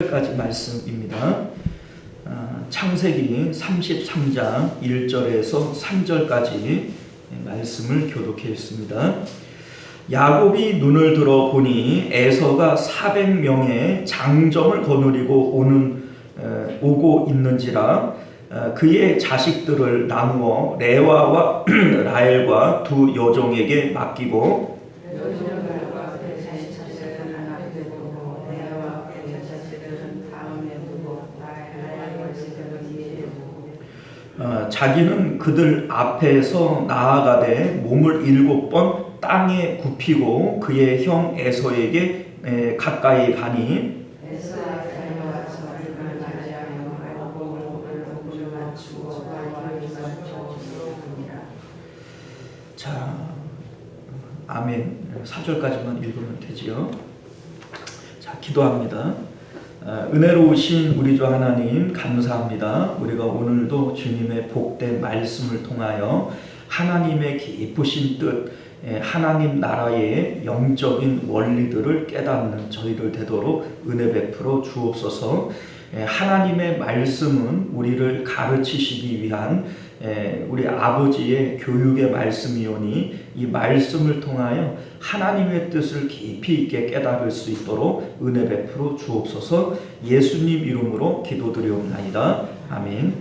까지 말씀입니다. 창세기 33장 1절에서 3절까지 말씀을 교독해 있습니다. 야곱이 눈을 들어 보니 에서가 400명의 장정을 거느리고 오고 있는지라 그의 자식들을 나누어 레와와 라헬과 두 여종에게 맡기고 자기는 그들 앞에서 나아가되 몸을 7번 땅에 굽히고 그의 형 에서에게 가까이 가니 자, 아멘. 4절까지만 읽으면 되지요. 자, 기도합니다. 은혜로우신 우리 주 하나님 감사합니다. 우리가 오늘도 주님의 복된 말씀을 통하여 하나님의 깊으신 뜻, 하나님 나라의 영적인 원리들을 깨닫는 저희들 되도록 은혜 베풀어 주옵소서. 하나님의 말씀은 우리를 가르치시기 위한 우리 아버지의 교육의 말씀이오니 이 말씀을 통하여 하나님의 뜻을 깊이 있게 깨달을 수 있도록 은혜 베풀어 주옵소서. 예수님 이름으로 기도드리옵나이다. 아멘.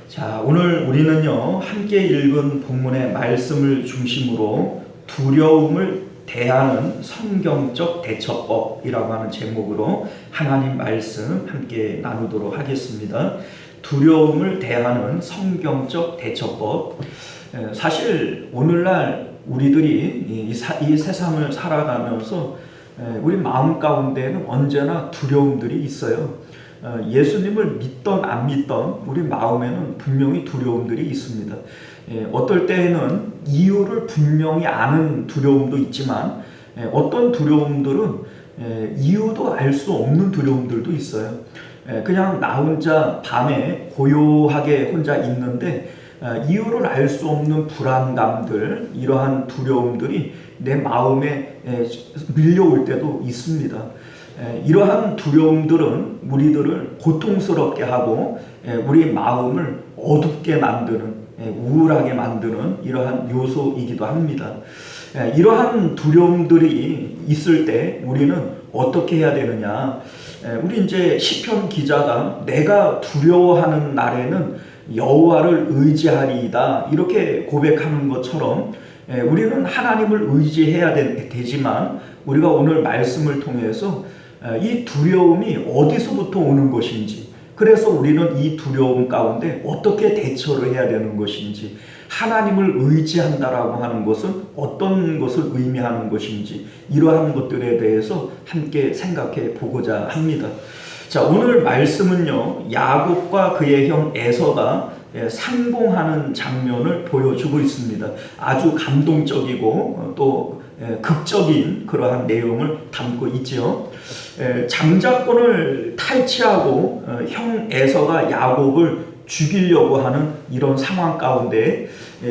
자, 오늘 우리는요 함께 읽은 본문의 말씀을 중심으로 두려움을 대하는 성경적 대처법이라고 하는 제목으로 하나님 말씀 함께 나누도록 하겠습니다. 두려움을 대하는 성경적 대처법. 사실 오늘날 우리들이 이 세상을 살아가면서 우리 마음 가운데는 언제나 두려움들이 있어요. 예수님을 믿던 안 믿던 우리 마음에는 분명히 두려움들이 있습니다. 어떨 때에는 이유를 분명히 아는 두려움도 있지만 어떤 두려움들은 이유도 알 수 없는 두려움들도 있어요. 그냥 나 혼자 밤에 고요하게 혼자 있는데 이유를 알 수 없는 불안감들, 이러한 두려움들이 내 마음에 밀려올 때도 있습니다. 이러한 두려움들은 우리들을 고통스럽게 하고 우리 마음을 어둡게 만드는, 우울하게 만드는 이러한 요소이기도 합니다. 이러한 두려움들이 있을 때 우리는 어떻게 해야 되느냐? 우리 이제 시편 기자가 내가 두려워하는 날에는 여호와를 의지하리이다 이렇게 고백하는 것처럼 우리는 하나님을 의지해야 되지만 우리가 오늘 말씀을 통해서 이 두려움이 어디서부터 오는 것인지, 그래서 우리는 이 두려움 가운데 어떻게 대처를 해야 되는 것인지, 하나님을 의지한다라고 하는 것은 어떤 것을 의미하는 것인지, 이러한 것들에 대해서 함께 생각해 보고자 합니다. 자, 오늘 말씀은요 야곱과 그의 형 에서가 상봉하는 장면을 보여주고 있습니다. 아주 감동적이고 또 극적인 그러한 내용을 담고 있죠. 장자권을 탈취하고 형 에서가 야곱을 죽이려고 하는 이런 상황 가운데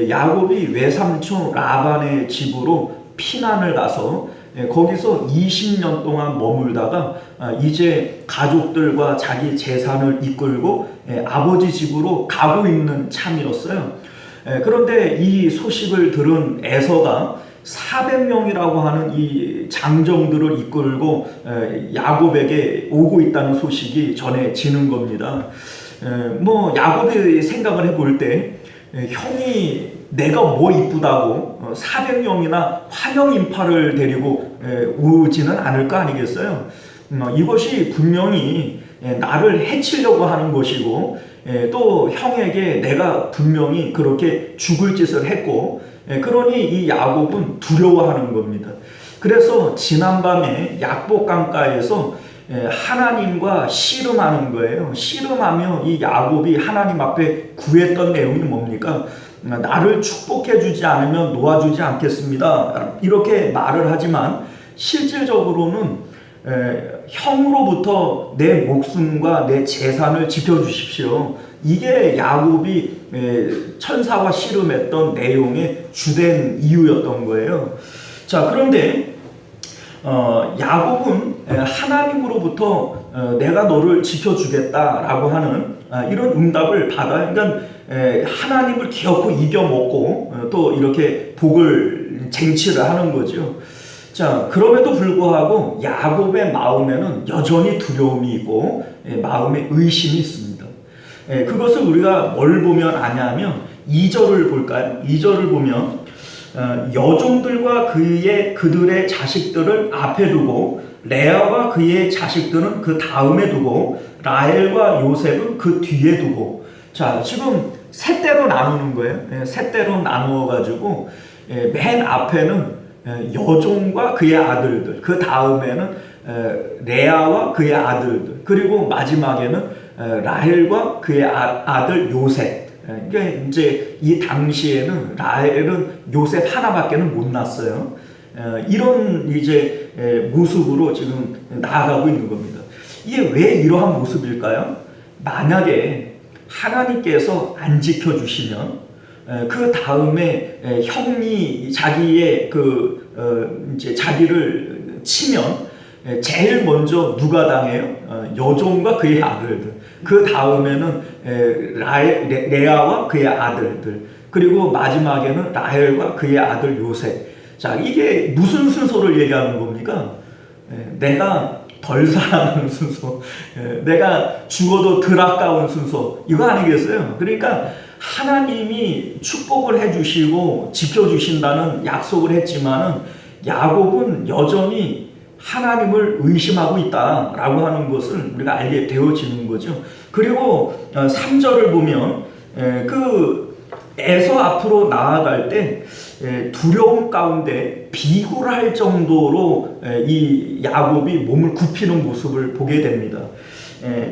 야곱이 외삼촌 라반의 집으로 피난을 가서 거기서 20년 동안 머물다가 이제 가족들과 자기 재산을 이끌고 아버지 집으로 가고 있는 참이었어요. 그런데 이 소식을 들은 에서가 400명이라고 하는 이 장정들을 이끌고 야곱에게 오고 있다는 소식이 전해지는 겁니다. 야곱이 생각을 해볼 때 형이 내가 뭐 이쁘다고 400명이나 환영 인파를 데리고 오지는 않을 거 아니겠어요? 이것이 분명히 나를 해치려고 하는 것이고 또 형에게 내가 분명히 그렇게 죽을 짓을 했고 그러니 이 야곱은 두려워하는 겁니다. 그래서 지난밤에 약복강가에서 하나님과 씨름하는 거예요. 씨름하며 이 야곱이 하나님 앞에 구했던 내용이 뭡니까? 나를 축복해 주지 않으면 놓아주지 않겠습니다. 이렇게 말을 하지만 실질적으로는 형으로부터 내 목숨과 내 재산을 지켜주십시오. 이게 야곱이 천사와 씨름했던 내용의 주된 이유였던 거예요. 자, 그런데 야곱은 하나님으로부터 내가 너를 지켜주겠다라고 하는 이런 응답을 받아요. 그러니까 하나님을 기어코 이겨먹고 또 이렇게 복을 쟁취를 하는 거죠. 자, 그럼에도 불구하고 야곱의 마음에는 여전히 두려움이 있고 마음에 의심이 있습니다. 그것을 우리가 뭘 보면 아냐면 2절을 볼까요? 2절을 보면 여종들과 그들의 자식들을 앞에 두고 레아와 그의 자식들은 그 다음에 두고 라헬과 요셉은 그 뒤에 두고. 자, 지금 세 대로 나누는 거예요. 세 대로 나누어 가지고 맨 앞에는 여종과 그의 아들들, 그 다음에는 레아와 그의 아들들, 그리고 마지막에는 라헬과 그의 아들 요셉. 그러니까 이제 이 당시에는 라헬은 요셉 하나밖에는 못 낳았어요. 이런 이제 모습으로 지금 나아가고 있는 겁니다. 이게 왜 이러한 모습일까요? 만약에 하나님께서 안 지켜주시면 그 다음에 형이 자기의 이제 자기를 치면 제일 먼저 누가 당해요? 여종과 그의 아들들. 그 다음에는 레아와 그의 아들들. 그리고 마지막에는 라헬과 그의 아들 요셉. 자, 이게 무슨 순서를 얘기하는 겁니까? 내가 덜 사랑하는 순서, 내가 죽어도 덜 아까운 순서, 이거 아니겠어요? 그러니까 하나님이 축복을 해주시고 지켜주신다는 약속을 했지만은 야곱은 여전히 하나님을 의심하고 있다라고 하는 것을 우리가 알게 되어지는 거죠. 그리고 3절을 보면 그 에서 앞으로 나아갈 때 두려움 가운데 비굴할 정도로 이 야곱이 몸을 굽히는 모습을 보게 됩니다.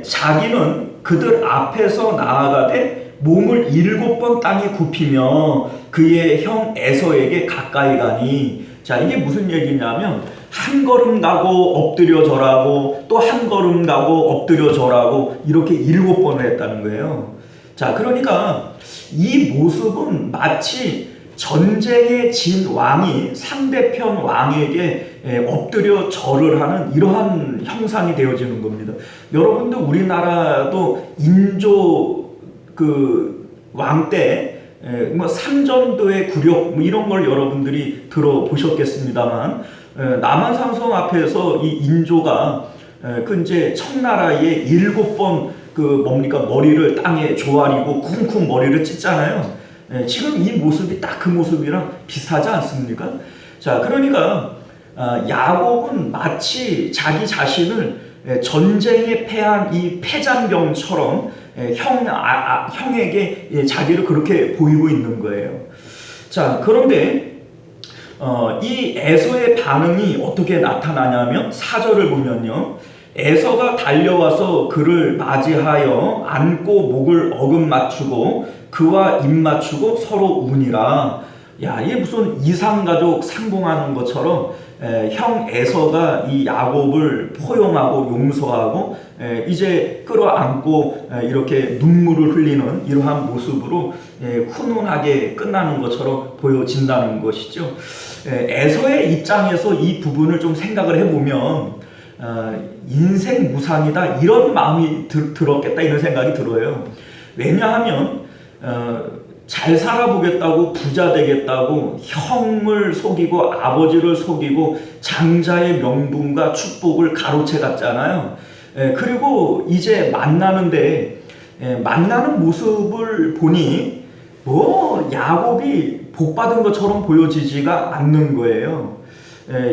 자기는 그들 앞에서 나아가되 몸을 7번 땅에 굽히며 그의 형 에서에게 가까이 가니. 자, 이게 무슨 얘기냐면 한 걸음 가고 엎드려 절하고 또 한 걸음 가고 엎드려 절하고 이렇게 7번을 했다는 거예요. 자, 그러니까 이 모습은 마치 전쟁에 진 왕이 상대편 왕에게 엎드려 절을 하는 이러한 형상이 되어지는 겁니다. 여러분들 우리나라도 인조 왕 때 뭐 삼전도의 굴욕 뭐 이런 걸 여러분들이 들어보셨겠습니다만 남한산성 앞에서 이 인조가 이제 청나라에 7번 머리를 땅에 조아리고 쿵쿵 머리를 찢잖아요. 지금 이 모습이 딱 그 모습이랑 비슷하지 않습니까? 자, 그러니까 야곱은 마치 자기 자신을 전쟁에 패한 이 패장병처럼 형에게 자기를 그렇게 보이고 있는 거예요. 자, 그런데 이 에서의 반응이 어떻게 나타나냐면 4절을 보면요. 에서가 달려와서 그를 맞이하여 안고 목을 어금 맞추고 그와 입 맞추고 서로 우니라. 야, 이게 무슨 이상가족 상봉하는 것처럼 형 에서가 이 야곱을 포용하고 용서하고 이제 끌어안고 이렇게 눈물을 흘리는 이러한 모습으로 훈훈하게 끝나는 것처럼 보여진다는 것이죠. 에서의 입장에서 이 부분을 좀 생각을 해보면 인생 무상이다 이런 마음이 들었겠다 이런 생각이 들어요. 왜냐하면 잘 살아보겠다고 부자 되겠다고 형을 속이고 아버지를 속이고 장자의 명분과 축복을 가로채 갔잖아요. 그리고 이제 만나는데 만나는 모습을 보니 뭐 야곱이 복받은 것처럼 보여지지가 않는 거예요.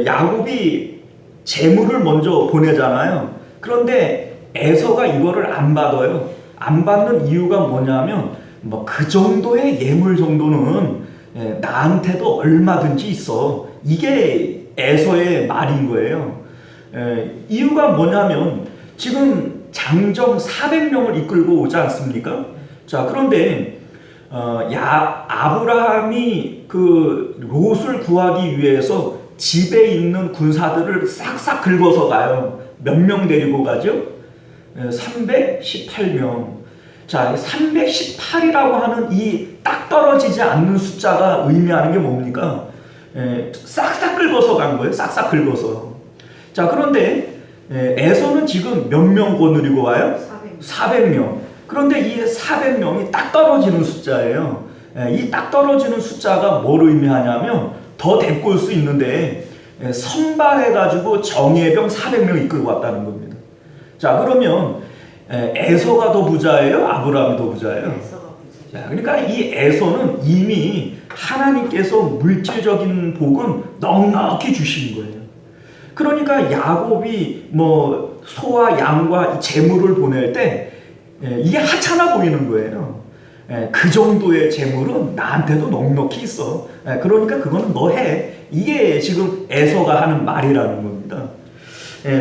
야곱이 재물을 먼저 보내잖아요. 그런데 에서가 이거를 안 받아요. 안 받는 이유가 뭐냐면 뭐 그 정도의 예물 정도는 나한테도 얼마든지 있어. 이게 에서의 말인 거예요. 이유가 뭐냐면 지금 장정 400명을 이끌고 오지 않습니까? 자, 그런데 아브라함이 그 롯을 구하기 위해서 집에 있는 군사들을 싹싹 긁어서 가요. 몇 명 데리고 가죠? 318명. 자, 318이라고 하는 이 딱 떨어지지 않는 숫자가 의미하는 게 뭡니까? 싹싹 긁어서 간 거예요. 싹싹 긁어서. 자, 그런데 에서는 지금 몇 명 거느리고 와요? 400명. 400명. 그런데 이 400명이 딱 떨어지는 숫자예요. 이 딱 떨어지는 숫자가 뭘 의미하냐면 더 데리고 올 수 있는데 선발해가지고 정예병 400명 이끌고 왔다는 겁니다. 자, 그러면 에서가 더 부자예요? 아브라함이 더 부자예요? 에서가 부자. 자, 그러니까 이 에서는 이미 하나님께서 물질적인 복은 넉넉히 주신 거예요. 그러니까 야곱이 뭐 소와 양과 재물을 보낼 때 이게 하찮아 보이는 거예요. 그 정도의 재물은 나한테도 넉넉히 있어. 그러니까 그거는 너 해. 이게 지금 에서가 하는 말이라는 겁니다.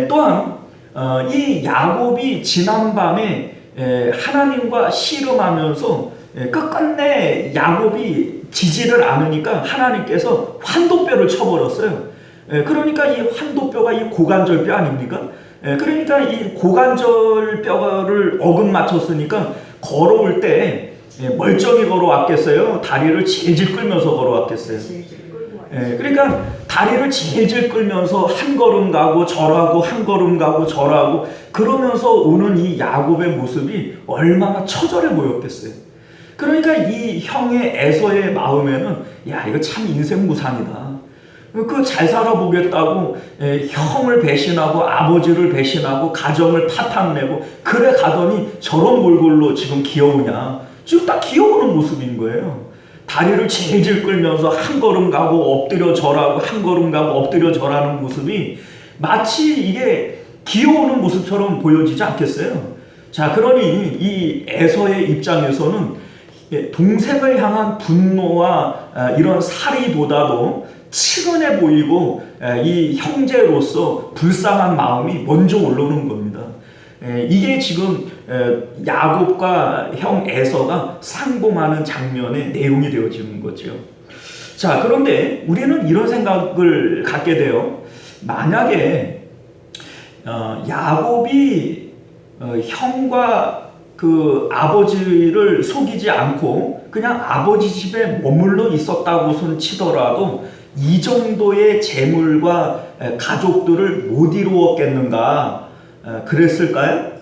또한 이 야곱이 지난밤에 하나님과 씨름하면서 끝끝내 야곱이 지지를 않으니까 하나님께서 환도뼈를 쳐버렸어요. 그러니까 이 환도뼈가 이 고관절뼈 아닙니까? 그러니까 이 고관절뼈를 어긋맞췄으니까 걸어올 때 멀쩡히 걸어왔겠어요? 다리를 질질 끌면서 걸어왔겠어요? 질질 끌고 와요. 그러니까 다리를 질질 끌면서 한 걸음 가고 절하고 한 걸음 가고 절하고 그러면서 오는 이 야곱의 모습이 얼마나 처절해 보였겠어요. 그러니까 이 형의 에서의 마음에는 야, 이거 참 인생 무상이다. 그 잘 살아보겠다고 형을 배신하고 아버지를 배신하고 가정을 파탄내고 그래 가더니 저런 몰골로 지금 귀여우냐. 지금 딱 귀여우는 모습인 거예요. 다리를 질질 끌면서 한 걸음 가고 엎드려 절하고 한 걸음 가고 엎드려 절하는 모습이 마치 이게 귀여우는 모습처럼 보여지지 않겠어요? 자, 그러니 이 에서의 입장에서는 동생을 향한 분노와 이런 살이보다도 치근해 보이고 이 형제로서 불쌍한 마음이 먼저 올라오는 겁니다. 이게 지금 야곱과 형 에서가 상봉하는 장면의 내용이 되어지는 거죠. 자, 그런데 우리는 이런 생각을 갖게 돼요. 만약에 야곱이 형과 그 아버지를 속이지 않고 그냥 아버지 집에 머물러 있었다고 손 치더라도 이 정도의 재물과 가족들을 못 이루었겠는가? 그랬을까요?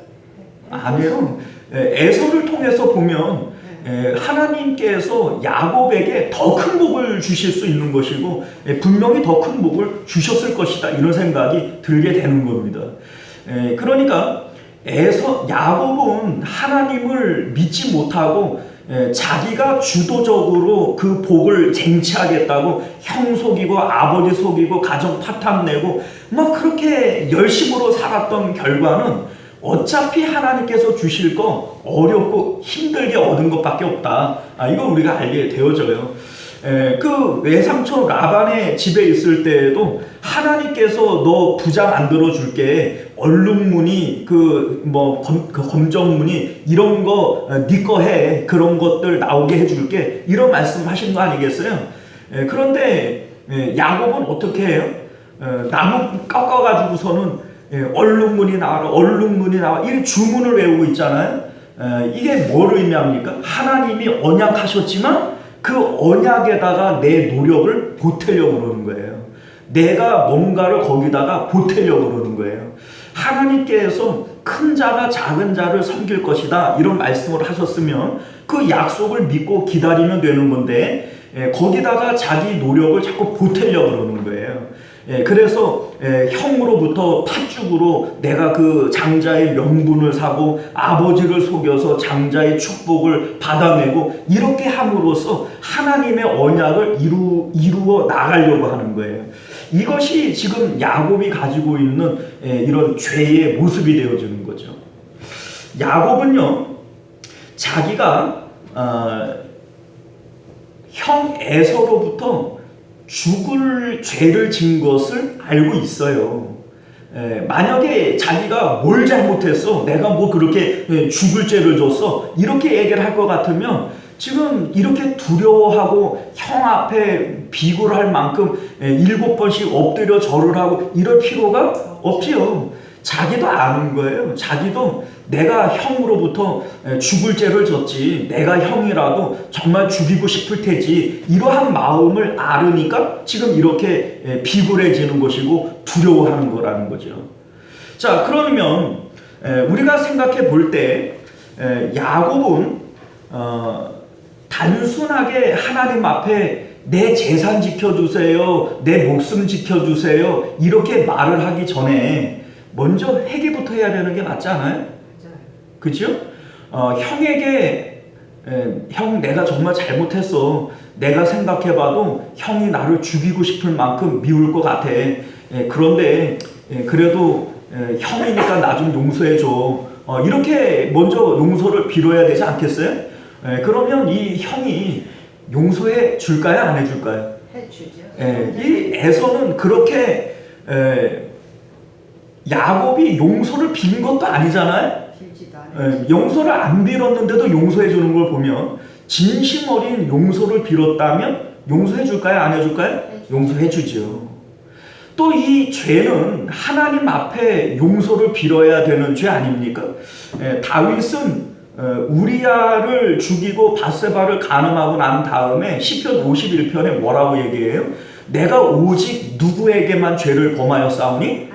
아니요. 에서를 통해서 보면 하나님께서 야곱에게 더 큰 복을 주실 수 있는 것이고 분명히 더 큰 복을 주셨을 것이다. 이런 생각이 들게 되는 겁니다. 그러니까 야곱은 하나님을 믿지 못하고 자기가 주도적으로 그 복을 쟁취하겠다고 형 속이고 아버지 속이고 가정 파탄내고 막 그렇게 열심으로 살았던 결과는 어차피 하나님께서 주실 거 어렵고 힘들게 얻은 것밖에 없다. 이거 우리가 알게 되어져요. 그 외삼촌 라반의 집에 있을 때에도 하나님께서 너 부자 만들어 줄게. 얼룩무늬 그 검정무늬 이런 거 네 거 해. 그런 것들 나오게 해줄게. 이런 말씀하신 거 아니겠어요? 그런데 야곱은 어떻게 해요? 나무 깎아가지고서는 얼룩무늬 나와라, 얼룩무늬 나와. 이 주문을 외우고 있잖아요. 이게 뭘 의미합니까? 하나님이 언약하셨지만 그 언약에다가 내 노력을 보태려고 그러는 거예요. 내가 뭔가를 거기다가 보태려고 그러는 거예요. 하나님께서 큰 자가 작은 자를 섬길 것이다 이런 말씀을 하셨으면 그 약속을 믿고 기다리면 되는 건데 거기다가 자기 노력을 자꾸 보태려고 그러는 거예요. 그래서 형으로부터 팥죽으로 내가 그 장자의 명분을 사고 아버지를 속여서 장자의 축복을 받아내고 이렇게 함으로써 하나님의 언약을 이루어 나가려고 하는 거예요. 이것이 지금 야곱이 가지고 있는 이런 죄의 모습이 되어지는 거죠. 야곱은요, 자기가 형 에서로부터 죽을 죄를 진 것을 알고 있어요. 만약에 자기가 뭘 잘못했어, 내가 뭐 그렇게 죽을 죄를 줬어, 이렇게 얘기를 할 것 같으면 지금 이렇게 두려워하고 형 앞에 비굴 할 만큼 7번씩 엎드려 절을 하고 이럴 필요가 없지요. 자기도 아는 거예요. 자기도 내가 형으로부터 죽을 죄를 졌지, 내가 형이라도 정말 죽이고 싶을 테지, 이러한 마음을 알으니까 지금 이렇게 비굴해지는 것이고 두려워하는 거라는 거죠. 자, 그러면 우리가 생각해 볼 때 야곱은 단순하게 하나님 앞에 내 재산 지켜주세요, 내 목숨 지켜주세요 이렇게 말을 하기 전에 먼저 회개부터 해야 되는 게 맞지 않아요? 그죠? 형에게 형 내가 정말 잘못했어. 내가 생각해봐도 형이 나를 죽이고 싶을 만큼 미울 것 같아. 그런데 그래도 형이니까 나 좀 용서해줘. 이렇게 먼저 용서를 빌어야 되지 않겠어요? 그러면 이 형이 용서해 줄까요? 안 해줄까요? 해주죠. 이 에서는 그렇게 야곱이 용서를 빈 것도 아니잖아요. 빌지도 않아요. 용서를 안 빌었는데도 용서해 주는 걸 보면 진심 어린 용서를 빌었다면 용서해 줄까요? 안 해줄까요? 용서해 주죠. 또 이 죄는 하나님 앞에 용서를 빌어야 되는 죄 아닙니까? 다윗은 우리야를 죽이고 바세바를 간음하고 난 다음에 시편 51편에 뭐라고 얘기해요? 내가 오직 누구에게만 죄를 범하였사오니?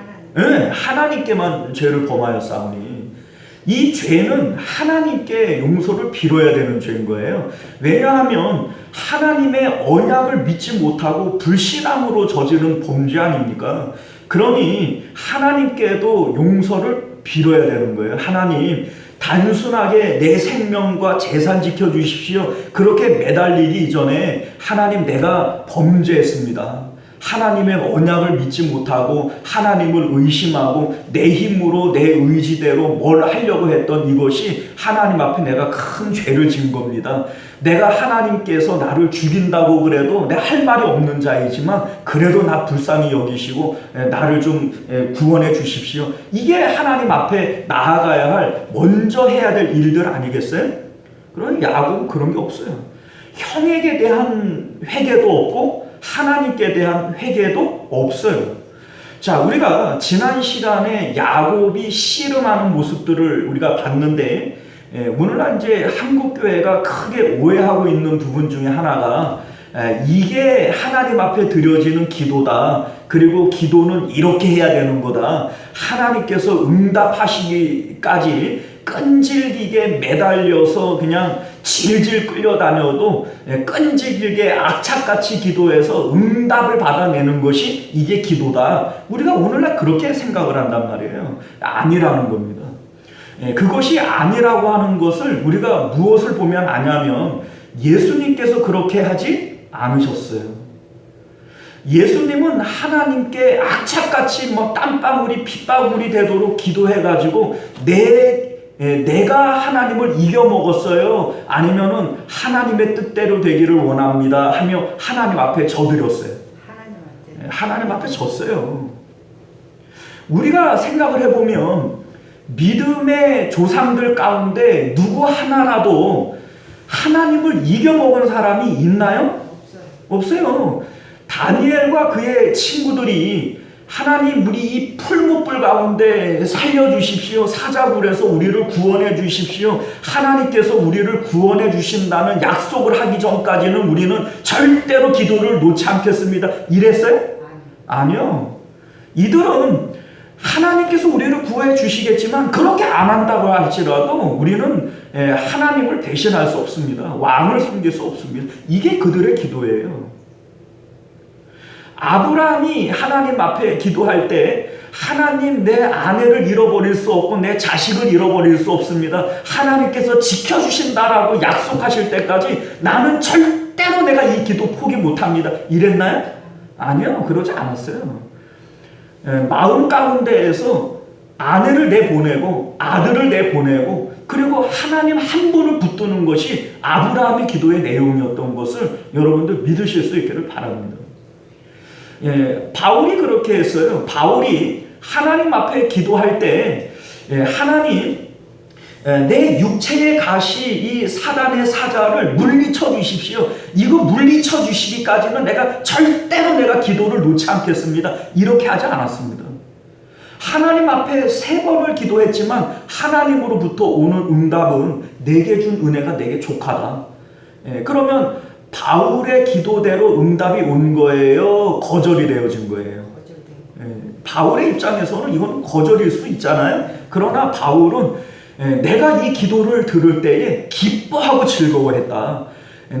하나님께만 죄를 범하였사오니. 이 죄는 하나님께 용서를 빌어야 되는 죄인 거예요. 왜냐하면 하나님의 언약을 믿지 못하고 불신앙으로 저지른 범죄 아닙니까? 그러니 하나님께도 용서를 빌어야 되는 거예요. 하나님, 단순하게 내 생명과 재산 지켜주십시오. 그렇게 매달리기 이전에 하나님 내가 범죄했습니다. 하나님의 언약을 믿지 못하고 하나님을 의심하고 내 힘으로 내 의지대로 뭘 하려고 했던 이것이 하나님 앞에 내가 큰 죄를 지은 겁니다. 내가 하나님께서 나를 죽인다고 그래도 내 할 말이 없는 자이지만 그래도 나 불쌍히 여기시고 나를 좀 구원해 주십시오. 이게 하나님 앞에 나아가야 할 먼저 해야 될 일들 아니겠어요? 그러나 야곱은 그런 게 없어요. 형에게 대한 회개도 없고 하나님께 대한 회개도 없어요. 자, 우리가 지난 시간에 야곱이 씨름하는 모습들을 우리가 봤는데 오늘날 이제 한국 교회가 크게 오해하고 있는 부분 중에 하나가 이게 하나님 앞에 드려지는 기도다. 그리고 기도는 이렇게 해야 되는 거다. 하나님께서 응답하시기까지 끈질기게 매달려서 그냥 질질 끌려다녀도 끈질기게 악착같이 기도해서 응답을 받아내는 것이 이게 기도다. 우리가 오늘날 그렇게 생각을 한단 말이에요. 아니라는 겁니다. 그것이 아니라고 하는 것을 우리가 무엇을 보면 아냐면 예수님께서 그렇게 하지 않으셨어요. 예수님은 하나님께 악착같이 뭐 땀방울이 핏방울이 되도록 기도해가지고 내가 하나님을 이겨먹었어요. 아니면은 하나님의 뜻대로 되기를 원합니다 하며 하나님 앞에 져드렸어요. 하나님 앞에 졌어요. 우리가 생각을 해보면 믿음의 조상들 가운데 누구 하나라도 하나님을 이겨먹은 사람이 있나요? 없어요. 다니엘과 그의 친구들이 하나님 우리 이 풀무불 가운데 살려주십시오. 사자굴에서 우리를 구원해 주십시오. 하나님께서 우리를 구원해 주신다는 약속을 하기 전까지는 우리는 절대로 기도를 놓지 않겠습니다. 이랬어요? 아니요. 이들은 하나님께서 우리를 구해 주시겠지만 그렇게 안 한다고 할지라도 우리는 하나님을 대신할 수 없습니다. 왕을 섬길 수 없습니다. 이게 그들의 기도예요. 아브라함이 하나님 앞에 기도할 때 하나님 내 아내를 잃어버릴 수 없고 내 자식을 잃어버릴 수 없습니다. 하나님께서 지켜주신다라고 약속하실 때까지 나는 절대로 내가 이 기도 포기 못합니다. 이랬나요? 아니요. 그러지 않았어요. 마음 가운데에서 아내를 내보내고 아들을 내보내고 그리고 하나님 한 분을 붙드는 것이 아브라함의 기도의 내용이었던 것을 여러분들 믿으실 수 있기를 바랍니다. 바울이 그렇게 했어요. 바울이 하나님 앞에 기도할 때 하나님 내 육체의 가시 이 사단의 사자를 물리쳐 주십시오. 이거 물리쳐 주시기까지는 절대로 내가 기도를 놓지 않겠습니다. 이렇게 하지 않았습니다. 하나님 앞에 3번을 기도했지만 하나님으로부터 오는 응답은 내게 준 은혜가 내게 족하다. 그러면 바울의 기도대로 응답이 온 거예요? 거절이 되어진 거예요? 바울의 입장에서는 이건 거절일 수 있잖아요. 그러나 바울은 내가 이 기도를 들을 때에 기뻐하고 즐거워했다.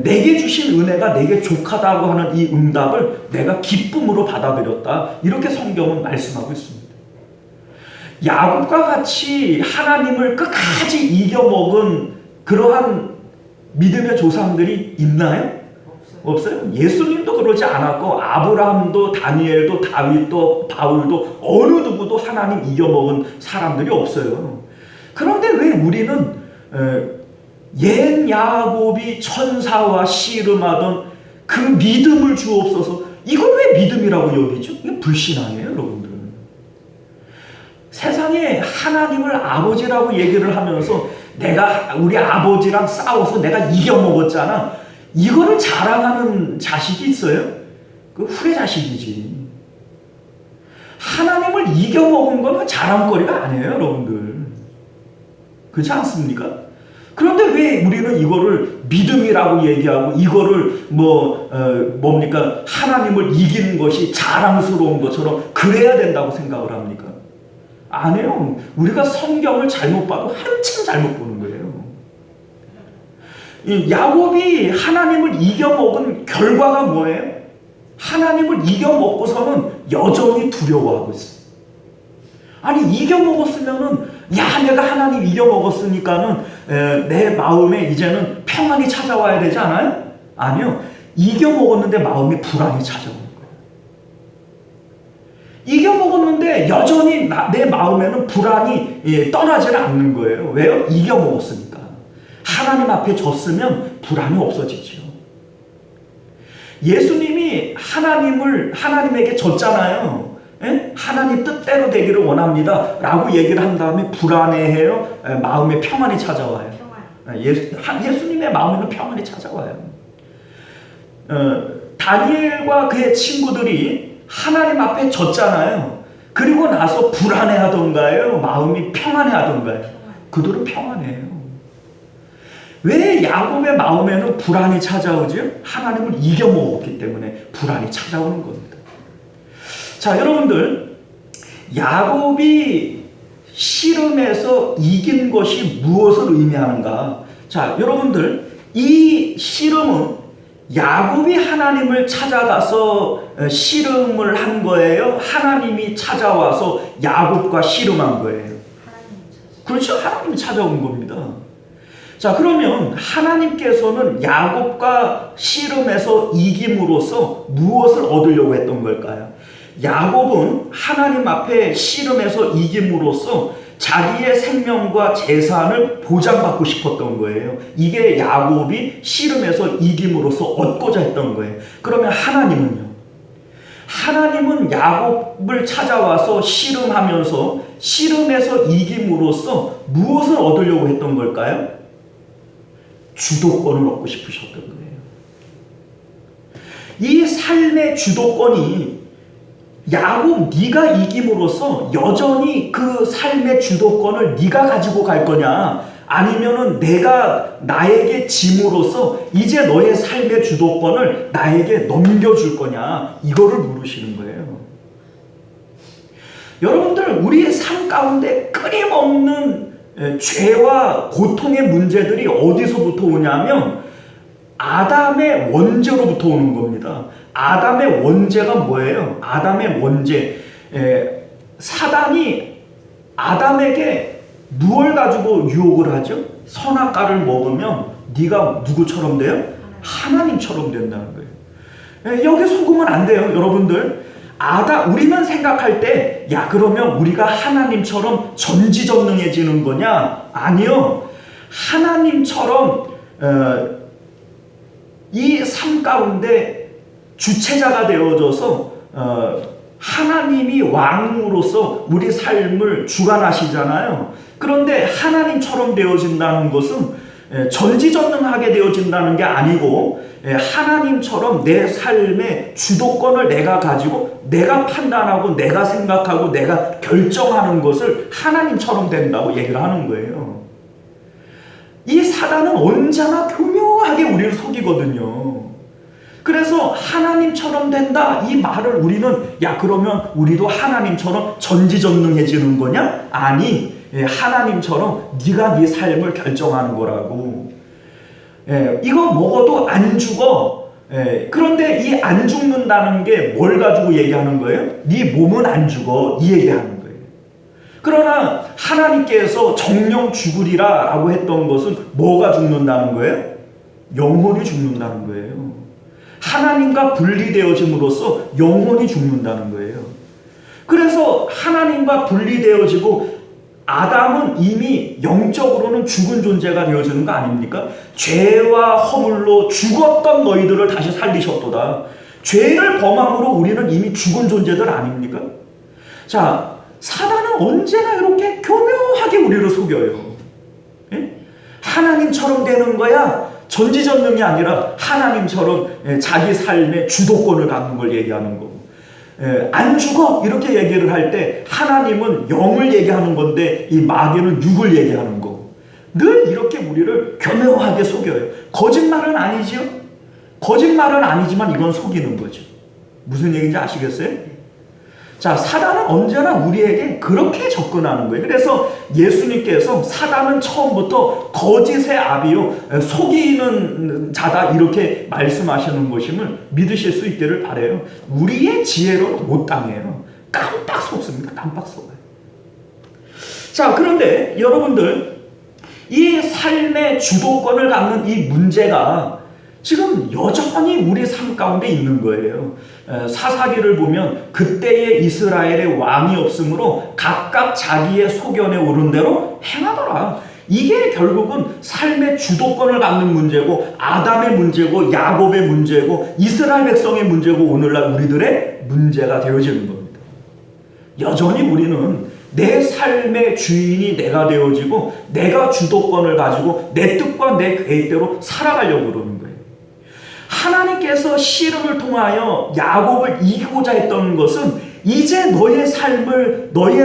내게 주신 은혜가 내게 족하다고 하는 이 응답을 내가 기쁨으로 받아들였다. 이렇게 성경은 말씀하고 있습니다. 야곱과 같이 하나님을 끝까지 이겨먹은 그러한 믿음의 조상들이 있나요? 없어요. 예수님도 그러지 않았고 아브라함도 다니엘도 다윗도 바울도 어느 누구도 하나님 이겨먹은 사람들이 없어요. 그런데 왜 우리는 옛 야곱이 천사와 씨름하던 그 믿음을 주옵소서, 이걸 왜 믿음이라고 여기죠? 이게 불신앙이에요, 여러분들. 세상에 하나님을 아버지라고 얘기를 하면서 내가 우리 아버지랑 싸워서 내가 이겨먹었잖아, 이거를 자랑하는 자식이 있어요? 그 후레 자식이지. 하나님을 이겨먹은 건 자랑거리가 아니에요, 여러분들. 그렇지 않습니까? 그런데 왜 우리는 이거를 믿음이라고 얘기하고 이거를 뭡니까? 하나님을 이기는 것이 자랑스러운 것처럼 그래야 된다고 생각을 합니까? 아니에요. 우리가 성경을 잘못 봐도 한참 잘못 보는 거예요. 이 야곱이 하나님을 이겨먹은 결과가 뭐예요? 하나님을 이겨먹고서는 여전히 두려워하고 있어요. 아니, 이겨먹었으면은, 야, 내가 하나님 이겨먹었으니까는 내 마음에 이제는 평안이 찾아와야 되지 않아요? 아니요. 이겨먹었는데 마음에 불안이 찾아오는 거예요. 이겨먹었는데 여전히 내 마음에는 불안이 떠나질 않는 거예요. 왜요? 이겨먹었으니까. 하나님 앞에 졌으면 불안이 없어지죠. 예수님이 하나님에게 졌잖아요. 에? 하나님 뜻대로 되기를 원합니다 라고 얘기를 한 다음에 불안해해요? 마음에 평안이 찾아와요? 예수님의 마음에는 평안이 찾아와요. 다니엘과 그의 친구들이 하나님 앞에 졌잖아요. 그리고 나서 불안해하던가요? 마음이 평안해하던가요? 그들은 평안해요. 왜 야곱의 마음에는 불안이 찾아오죠? 하나님을 이겨먹었기 때문에 불안이 찾아오는 겁니다. 자, 여러분들, 야곱이 씨름에서 이긴 것이 무엇을 의미하는가? 자, 여러분들, 이 씨름은 야곱이 하나님을 찾아가서 씨름을 한 거예요? 하나님이 찾아와서 야곱과 씨름한 거예요? 그렇죠. 하나님이 찾아온 겁니다. 자, 그러면 하나님께서는 야곱과 씨름에서 이김으로써 무엇을 얻으려고 했던 걸까요? 야곱은 하나님 앞에 씨름에서 이김으로써 자기의 생명과 재산을 보장받고 싶었던 거예요. 이게 야곱이 씨름에서 이김으로써 얻고자 했던 거예요. 그러면 하나님은요? 하나님은 야곱을 찾아와서 씨름하면서 씨름에서 이김으로써 무엇을 얻으려고 했던 걸까요? 주도권을 얻고 싶으셨던 거예요. 이 삶의 주도권이 야곱, 네가 이김으로써 여전히 그 삶의 주도권을 네가 가지고 갈 거냐, 아니면은 내가 나에게 짐으로써 이제 너의 삶의 주도권을 나에게 넘겨줄 거냐, 이거를 물으시는 거예요. 여러분들, 우리의 삶 가운데 끊임없는 죄와 고통의 문제들이 어디서부터 오냐면 아담의 원죄로부터 오는 겁니다. 아담의 원죄가 뭐예요? 아담의 원죄, 사단이 아담에게 무엇을 가지고 유혹을 하죠? 선악과를 먹으면 네가 누구처럼 돼요? 하나님처럼 된다는 거예요. 여기 속으면 안 돼요, 여러분들. 우리는 생각할 때, 야, 그러면 우리가 하나님처럼 전지전능해지는 거냐? 아니요. 하나님처럼 이 삶 가운데 주체자가 되어져서 하나님이 왕으로서 우리 삶을 주관하시잖아요. 그런데 하나님처럼 되어진다는 것은 전지전능하게 되어진다는 게 아니고 하나님처럼 내 삶의 주도권을 내가 가지고 내가 판단하고 내가 생각하고 내가 결정하는 것을 하나님처럼 된다고 얘기를 하는 거예요. 이 사단은 언제나 교묘하게 우리를 속이거든요. 그래서 하나님처럼 된다 이 말을 우리는 야 그러면 우리도 하나님처럼 전지전능해지는 거냐? 아니, 하나님처럼 네가 네 삶을 결정하는 거라고. 이거 먹어도 안 죽어. 그런데 이 안 죽는다는 게 뭘 가지고 얘기하는 거예요? 네 몸은 안 죽어 이 얘기하는 거예요. 그러나 하나님께서 정령 죽으리라 라고 했던 것은 뭐가 죽는다는 거예요? 영혼이 죽는다는 거예요. 하나님과 분리되어짐으로써 영혼이 죽는다는 거예요. 그래서 하나님과 분리되어지고 아담은 이미 영적으로는 죽은 존재가 되어지는 거 아닙니까? 죄와 허물로 죽었던 너희들을 다시 살리셨도다. 죄를 범함으로 우리는 이미 죽은 존재들 아닙니까? 자, 사단은 언제나 이렇게 교묘하게 우리를 속여요. 하나님처럼 되는 거야. 전지전능이 아니라 하나님처럼 자기 삶의 주도권을 갖는 걸 얘기하는 거고, 안 죽어 이렇게 얘기를 할 때 하나님은 영을 얘기하는 건데 이 마귀는 육을 얘기하는 거고, 늘 이렇게 우리를 교묘하게 속여요. 거짓말은 아니지요? 거짓말은 아니지만 이건 속이는 거죠. 무슨 얘기인지 아시겠어요? 자, 사단은 언제나 우리에게 그렇게 접근하는 거예요. 그래서 예수님께서 사단은 처음부터 거짓의 아비요 속이는 자다 이렇게 말씀하시는 것임을 믿으실 수 있기를 바라요. 우리의 지혜로 못 당해요. 깜빡 속습니다. 깜빡 속아요. 자, 그런데 여러분들 이 삶의 주도권을 갖는 이 문제가 지금 여전히 우리 삶 가운데 있는 거예요. 사사기를 보면 그때의 이스라엘의 왕이 없으므로 각각 자기의 소견에 오른 대로 행하더라. 이게 결국은 삶의 주도권을 갖는 문제고, 아담의 문제고, 야곱의 문제고, 이스라엘 백성의 문제고, 오늘날 우리들의 문제가 되어지는 겁니다. 여전히 우리는 내 삶의 주인이 내가 되어지고 내가 주도권을 가지고 내 뜻과 내 계획대로 살아가려고 그러는 거예요. 하나님께서 씨름을 통하여 야곱을 이기고자 했던 것은 이제 너의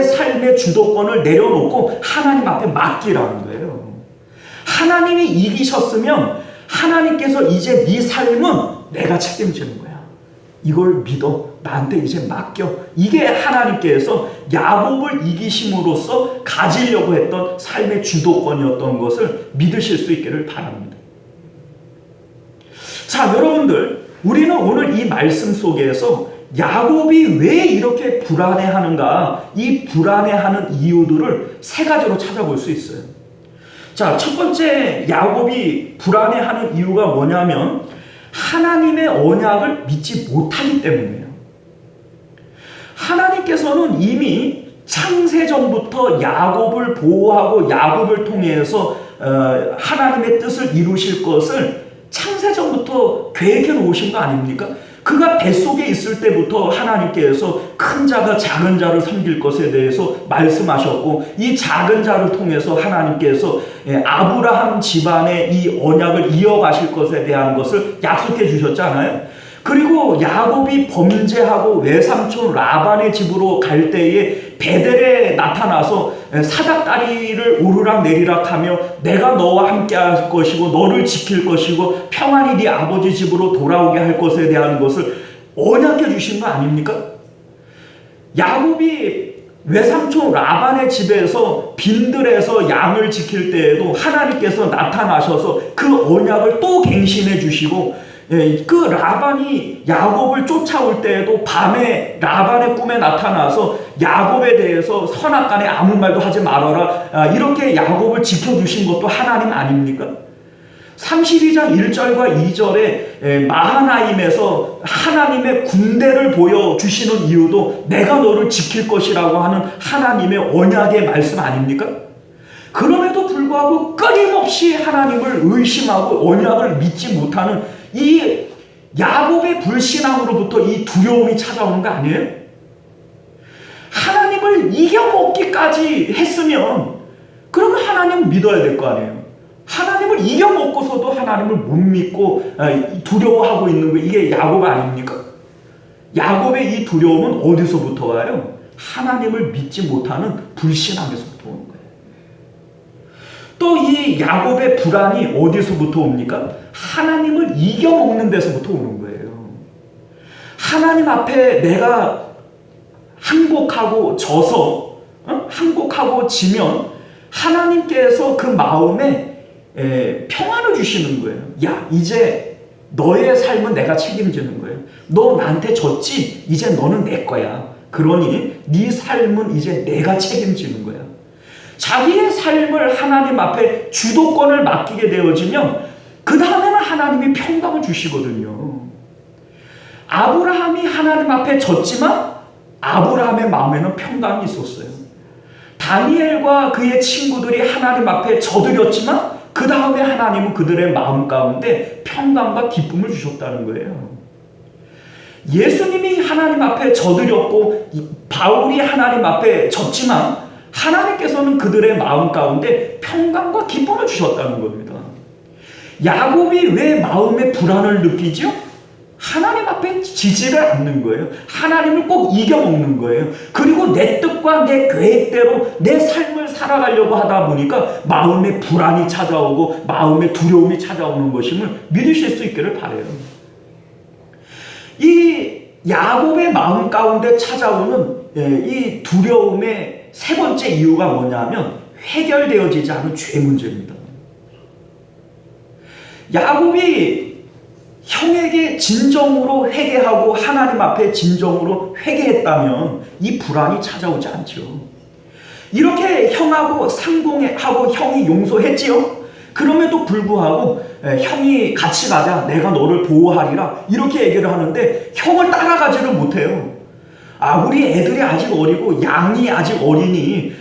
삶의 주도권을 내려놓고 하나님 앞에 맡기라는 거예요. 하나님이 이기셨으면 하나님께서 이제 네 삶은 내가 책임지는 거야. 이걸 믿어. 나한테 이제 맡겨. 이게 하나님께서 야곱을 이기심으로써 가지려고 했던 삶의 주도권이었던 것을 믿으실 수 있기를 바랍니다. 자, 여러분들, 우리는 오늘 이 말씀 속에서 야곱이 왜 이렇게 불안해하는가, 이 불안해하는 이유들을 세 가지로 찾아볼 수 있어요. 자, 첫 번째 야곱이 불안해하는 이유가 뭐냐면 하나님의 언약을 믿지 못하기 때문이에요. 하나님께서는 이미 창세전부터 야곱을 보호하고 야곱을 통해서 하나님의 뜻을 이루실 것을 창세전부터 계획해 놓으신 거 아닙니까? 그가 뱃속에 있을 때부터 하나님께서 큰 자가 작은 자를 섬길 것에 대해서 말씀하셨고, 이 작은 자를 통해서 하나님께서 아브라함 집안의 이 언약을 이어가실 것에 대한 것을 약속해 주셨잖아요. 그리고 야곱이 범죄하고 외삼촌 라반의 집으로 갈 때에 베델에 나타나서 사닥다리를 오르락 내리락 하며 내가 너와 함께 할 것이고 너를 지킬 것이고 평안히 네 아버지 집으로 돌아오게 할 것에 대한 것을 언약해 주신 거 아닙니까? 야곱이 외삼촌 라반의 집에서 빈들에서 양을 지킬 때에도 하나님께서 나타나셔서 그 언약을 또 갱신해 주시고, 그 라반이 야곱을 쫓아올 때에도 밤에 라반의 꿈에 나타나서 야곱에 대해서 선악간에 아무 말도 하지 말아라, 이렇게 야곱을 지켜주신 것도 하나님 아닙니까? 32장 1절과 2절에 마하나임에서 하나님의 군대를 보여주시는 이유도 내가 너를 지킬 것이라고 하는 하나님의 언약의 말씀 아닙니까? 그럼에도 불구하고 끊임없이 하나님을 의심하고 언약을 믿지 못하는 이 야곱의 불신앙으로부터 이 두려움이 찾아오는 거 아니에요? 하나님을 이겨먹기까지 했으면 그러면 하나님을 믿어야 될 거 아니에요? 하나님을 이겨먹고서도 하나님을 못 믿고 두려워하고 있는 거, 이게 야곱 아닙니까? 야곱의 이 두려움은 어디서부터 와요? 하나님을 믿지 못하는 불신앙에서부터 오는 거예요. 또 이 야곱의 불안이 어디서부터 옵니까? 하나님을 이겨먹는 데서부터 오는 거예요. 하나님 앞에 내가 항복하고 져서 항복하고 지면 하나님께서 그 마음에 평안을 주시는 거예요. 야, 이제 너의 삶은 내가 책임지는 거예요. 너 나한테 졌지? 이제 너는 내 거야. 그러니 네 삶은 이제 내가 책임지는 거야. 자기의 삶을 하나님 앞에 주도권을 맡기게 되어지면 그 다음에는 하나님이 평강을 주시거든요. 아브라함이 하나님 앞에 졌지만 아브라함의 마음에는 평강이 있었어요. 다니엘과 그의 친구들이 하나님 앞에 저들였지만 그 다음에 하나님은 그들의 마음 가운데 평강과 기쁨을 주셨다는 거예요. 예수님이 하나님 앞에 저들였고 바울이 하나님 앞에 졌지만 하나님께서는 그들의 마음 가운데 평강과 기쁨을 주셨다는 겁니다. 야곱이 왜 마음의 불안을 느끼죠? 하나님 앞에 지지를 않는 거예요. 하나님을 꼭 이겨먹는 거예요. 그리고 내 뜻과 내 계획대로 내 삶을 살아가려고 하다 보니까 마음의 불안이 찾아오고 마음의 두려움이 찾아오는 것임을 믿으실 수 있기를 바라요. 이 야곱의 마음 가운데 찾아오는 이 두려움의 세 번째 이유가 뭐냐면 해결되어지지 않은 죄 문제입니다. 야곱이 형에게 진정으로 회개하고 하나님 앞에 진정으로 회개했다면 이 불안이 찾아오지 않죠. 이렇게 형하고 상봉하고 형이 용서했지요. 그럼에도 불구하고 형이 같이 가자, 내가 너를 보호하리라 이렇게 얘기를 하는데 형을 따라가지를 못해요. 우리 애들이 아직 어리고 양이 아직 어리니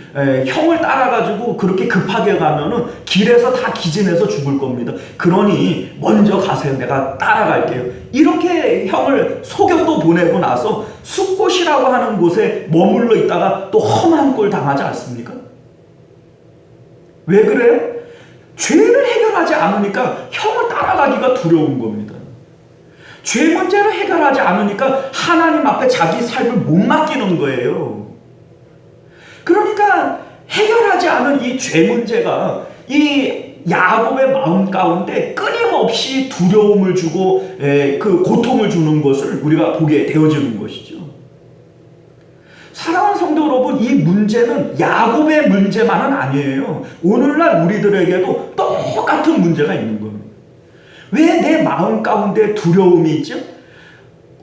형을 따라가지고 그렇게 급하게 가면은 길에서 다 기진해서 죽을 겁니다. 그러니 먼저 가세요. 내가 따라갈게요. 이렇게 형을 속여 또 보내고 나서 숫곳이라고 하는 곳에 머물러 있다가 또 험한 꼴 당하지 않습니까? 왜 그래요? 죄를 해결하지 않으니까 형을 따라가기가 두려운 겁니다. 죄 문제를 해결하지 않으니까 하나님 앞에 자기 삶을 못 맡기는 거예요. 그러니까 해결하지 않은 이 죄 문제가 이 야곱의 마음 가운데 끊임없이 두려움을 주고 그 고통을 주는 것을 우리가 보게 되어지는 것이죠. 사랑하는 성도 여러분, 이 문제는 야곱의 문제만은 아니에요. 오늘날 우리들에게도 똑같은 문제가 있는 겁니다. 왜 내 마음 가운데 두려움이 있죠?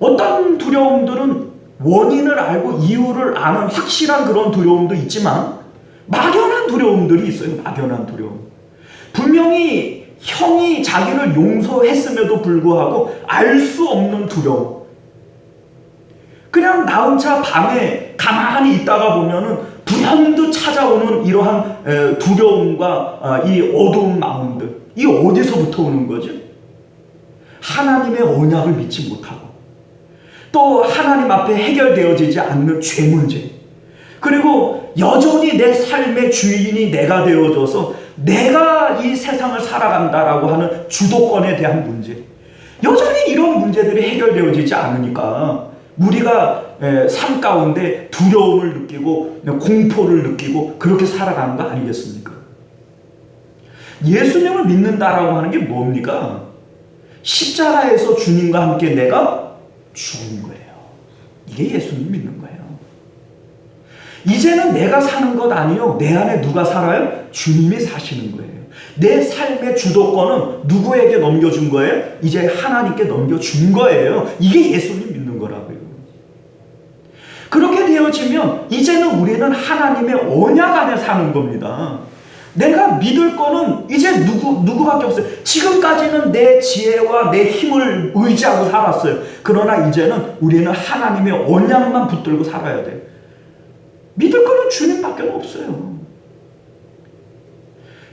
어떤 두려움들은 원인을 알고 이유를 아는 확실한 그런 두려움도 있지만 막연한 두려움들이 있어요. 막연한 두려움. 분명히 형이 자기를 용서했음에도 불구하고 알 수 없는 두려움. 그냥 나 혼자 밤에 가만히 있다가 보면은 불현듯 찾아오는 이러한 두려움과 이 어두운 마음들. 이 어디서부터 오는 거죠? 하나님의 언약을 믿지 못하고 또 하나님 앞에 해결되어지지 않는 죄 문제, 그리고 여전히 내 삶의 주인이 내가 되어져서 내가 이 세상을 살아간다라고 하는 주도권에 대한 문제, 여전히 이런 문제들이 해결되어지지 않으니까 우리가 삶 가운데 두려움을 느끼고 공포를 느끼고 그렇게 살아가는 거 아니겠습니까? 예수님을 믿는다라고 하는 게 뭡니까? 십자가에서 주님과 함께 내가 죽은 거예요. 이게 예수님 믿는 거예요. 이제는 내가 사는 것 아니요, 내 안에 누가 살아요? 주님이 사시는 거예요. 내 삶의 주도권은 누구에게 넘겨준 거예요? 이제 하나님께 넘겨준 거예요. 이게 예수님 믿는 거라고요. 그렇게 되어지면 이제는 우리는 하나님의 언약 안에 사는 겁니다. 내가 믿을 거는 이제 누구밖에 없어요. 지금까지는 내 지혜와 내 힘을 의지하고 살았어요. 그러나 이제는 우리는 하나님의 언약만 붙들고 살아야 돼요. 믿을 거는 주님밖에 없어요.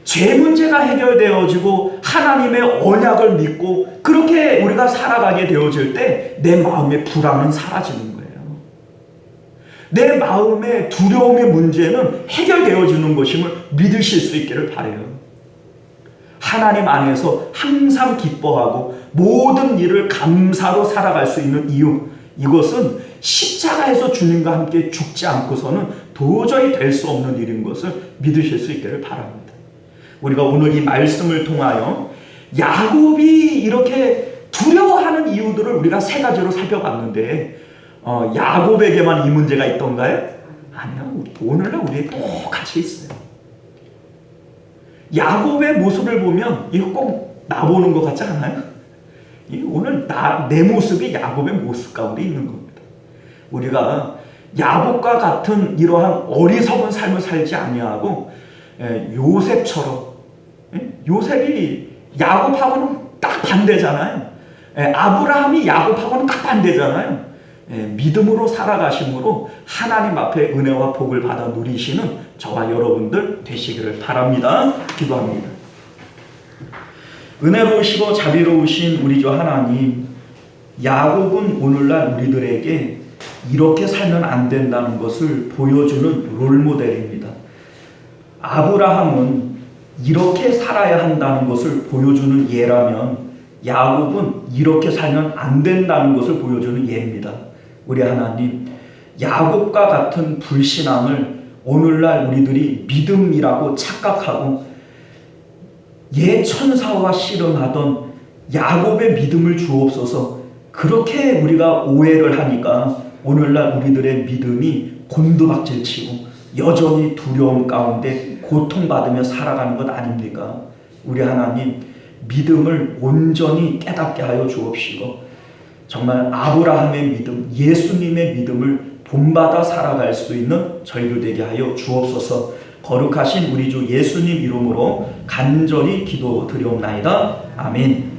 죄 문제가 해결되어지고 하나님의 언약을 믿고 그렇게 우리가 살아가게 되어질 때 내 마음의 불안은 사라지는 거예요. 내 마음의 두려움의 문제는 해결되어지는 것임을 믿으실 수 있기를 바라요. 하나님 안에서 항상 기뻐하고 모든 일을 감사로 살아갈 수 있는 이유, 이것은 십자가에서 주님과 함께 죽지 않고서는 도저히 될 수 없는 일인 것을 믿으실 수 있기를 바랍니다. 우리가 오늘 이 말씀을 통하여 야곱이 이렇게 두려워하는 이유들을 우리가 세 가지로 살펴봤는데 야곱에게만 이 문제가 있던가요? 아니요. 오늘날 우리에게 똑같이 있어요. 야곱의 모습을 보면 이거 꼭 나보는 것 같지 않아요? 오늘 내 모습이 야곱의 모습 가운데 있는 겁니다. 우리가 야곱과 같은 이러한 어리석은 삶을 살지 아니하고 요셉처럼, 요셉이 야곱하고는 딱 반대잖아요. 아브라함이 야곱하고는 딱 반대잖아요. 믿음으로 살아가심으로 하나님 앞에 은혜와 복을 받아 누리시는 저와 여러분들 되시기를 바랍니다. 기도합니다. 은혜로우시고 자비로우신 우리 주 하나님, 야곱은 오늘날 우리들에게 이렇게 살면 안 된다는 것을 보여주는 롤모델입니다. 아브라함은 이렇게 살아야 한다는 것을 보여주는 예라면 야곱은 이렇게 살면 안 된다는 것을 보여주는 예입니다. 우리 하나님, 야곱과 같은 불신앙을 오늘날 우리들이 믿음이라고 착각하고 옛 천사와 씨름하던 야곱의 믿음을 주옵소서. 그렇게 우리가 오해를 하니까 오늘날 우리들의 믿음이 곤두박질치고 여전히 두려움 가운데 고통받으며 살아가는 것 아닙니까? 우리 하나님, 믿음을 온전히 깨닫게 하여 주옵시고 정말 아브라함의 믿음, 예수님의 믿음을 본받아 살아갈 수 있는 저희들 되게 하여 주옵소서. 거룩하신 우리 주 예수님 이름으로 간절히 기도드리옵나이다. 아멘.